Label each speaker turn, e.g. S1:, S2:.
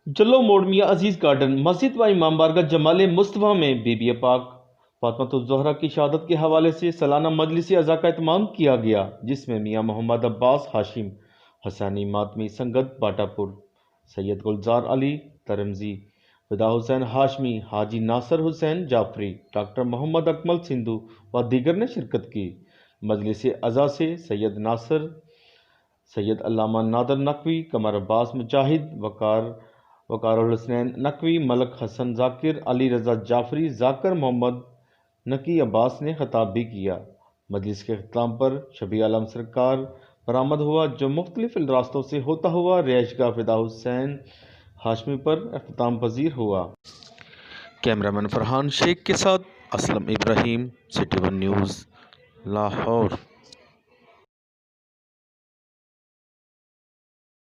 S1: جلو موڑ میاں عزیز گارڈن مسجد و امام بارگاہ جمال مصطفیٰ میں بی بی پاک فاطمۃ الزہرا کی شہادت کے حوالے سے سالانہ مجلس عزا کا اہتمام کیا گیا، جس میں میاں محمد عباس ہاشم حسینی ماتمی سنگت باٹا پور، سید گلزار علی ترمزی، فدا حسین ہاشمی، حاجی ناصر حسین جعفری، ڈاکٹر محمد اکمل سندھو و دیگر نے شرکت کی۔ مجلس عزا سے سید ناصر، سید علامہ نادر نقوی، قمر عباس مجاہد، وقار الحسنین نقوی، ملک حسن ذاکر، علی رضا جعفری، ذاکر محمد نقی عباس نے خطاب بھی کیا۔ مجلس کے اختتام پر شفیع عالم سرکار برآمد ہوا، جو مختلف راستوں سے ہوتا ہوا رہائش گاہ فدا حسین ہاشمی پر اختتام پذیر ہوا۔ کیمرامین فرحان شیخ کے ساتھ اسلم ابراہیم، سٹی ون نیوز، لاہور۔